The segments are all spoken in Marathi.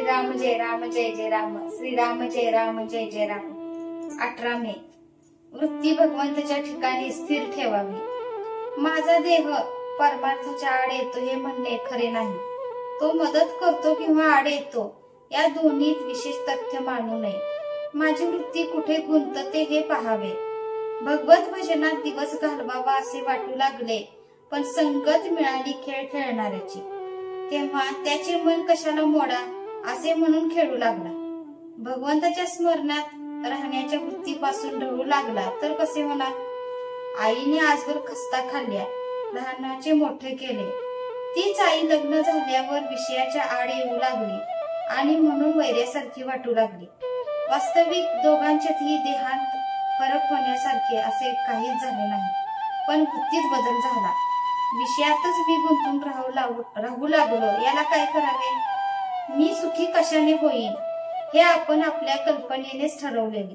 श्रीराम जय राम जय जय राम, श्रीराम जय राम जय जय राम। 18 मे, वृत्ती भगवंताच्या ठिकाणी स्थिर ठेवावी। माझा देह परमार्थाच्या आड येतो हे म्हणणे खरे नाही। तो मदत करतो किंवा आड येतो या दोन्हीत विशेष तथ्य मानू नये। माझी वृत्ती कुठे गुंतते हे पाहावे। भगवत भजनात दिवस घालवावा असे वाटू लागले, पण संगत मिळाली खेळ खेळणाऱ्याची, तेव्हा त्याचे मन कशाला मोडा असे म्हणून खेळू लागला। भगवंताच्या स्मरणात राहण्याच्या वृत्तीपासून ढळू लागला तर कसे होणार? आईने आजवर खस्ता खाल्ल्या, लहानाचे मोठे केले। तीच आई लग्न झाल्यावर विषयाच्या आड येऊ लागली आणि म्हणून वैर्यासारखी वाटू लागली। वास्तविक दोघांच्यातही देहांत फरक होण्यासारखे असे काहीच झाले नाही, पण वृत्तीत बदल झाला। विषयातच मी गुंतून राहू लागलो, याला काय करावे? मी सुखी कशाने होईन हे आपण आपल्या कल्पनेनेच ठरवलेले।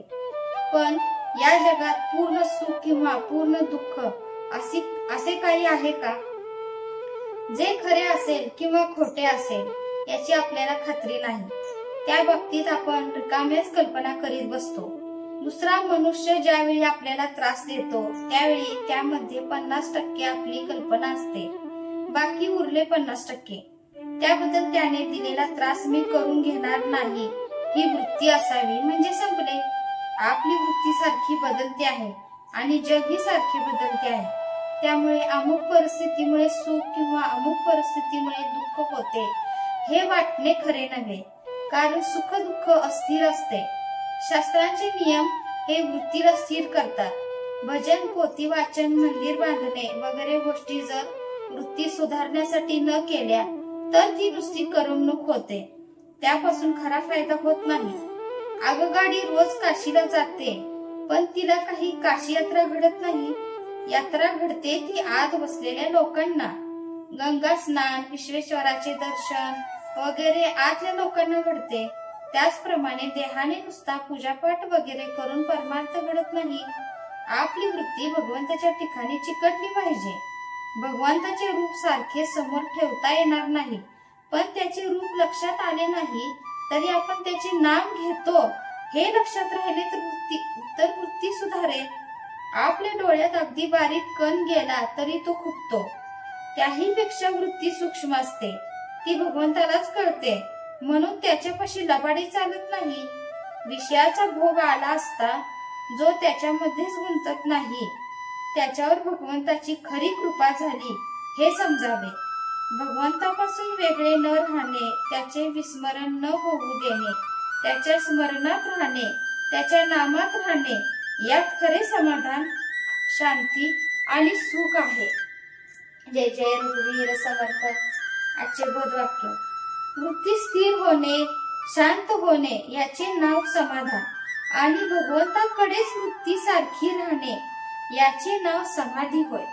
पण या जगात पूर्ण सुख किंवा पूर्ण दुःख असे काही आहे का? जे खरे असेल किंवा खोटे असेल याची आपल्याला खात्री नाही। त्या बाबतीत आपण रिकाम्याच कल्पना करीत बसतो। दुसरा मनुष्य ज्यावेळी आपल्याला त्रास देतो त्यावेळी त्यामध्ये 50% आपली कल्पना असते, बाकी उरले 50%। त्याबद्दल त्याने दिलेला त्रास मी करून घेणार नाही ही वृत्ती असावी, म्हणजे संपले। आपली वृत्ती सारखी बदलते आहे आणि जगही सारखे बदलते आहे। त्यामुळे अमुक परिस्थितीमुळे सुख किंवा अमुक परिस्थितीमुळे दुःख होते हे वाटणे खरे नव्हे, कारण सुख दुःख अस्थिर असते। शास्त्रांचे नियम हे वृत्तीला स्थिर करतात। भजन, पोथी वाचन, मंदिर बांधणे वगैरे गोष्टी जर वृत्ती सुधारण्यासाठी न केल्या तर ती नुसती करमणूक होते, त्यापासून खरा फायदा होत नाही। आगगाडी रोज काशीला जाते, पण तिला काही काशी यात्रा घडत नाही। यात्रा घडते ती आत बसलेल्या लोकांना। गंगा स्नान, विश्वेश्वराचे दर्शन वगैरे आतल्या लोकांना घडते। त्याचप्रमाणे देहाने नुसता पूजापाठ वगैरे करून परमार्थ घडत नाही। आपली वृत्ती भगवंताच्या ठिकाणी चिकटली पाहिजे। भगवंताचे रूप सारखे समोर ठेवता येणार नाही, पण त्याचे रूप लक्षात आले नाही तरी आपण त्याचे नाम घेतो हे लक्षात राहिले तर वृत्ती सुधारेल। आपल्या डोळ्यात अगदी बारीक कण गेला तरी तो खुपतो, त्याही पेक्षा वृत्ती सूक्ष्म असते, ती भगवंतालाच कळते, म्हणून त्याच्यापाशी लबाडी चालत नाही। विषयाचा भोग आला असता जो त्याच्यामध्येच गुंतत नाही त्याच्यावर भगवंताची खरी कृपा झाली हे समजावे। भगवंतापासून वेगळे न राहणे, त्याचे विस्मरण न होऊ देणे, त्याच्या स्मरणात राहणे, त्याच्या नामात राहणे यात खरे समाधान, शांती आणि सुख आहे। जय जय रघुवीर समर्थ। आजचे बोधवाक्य: वृत्ती स्थिर होणे, शांत होणे याचे नाव समाधान, आणि भगवंताकडेच वृत्ती सारखी राहणे याचे नाव समाधी होय।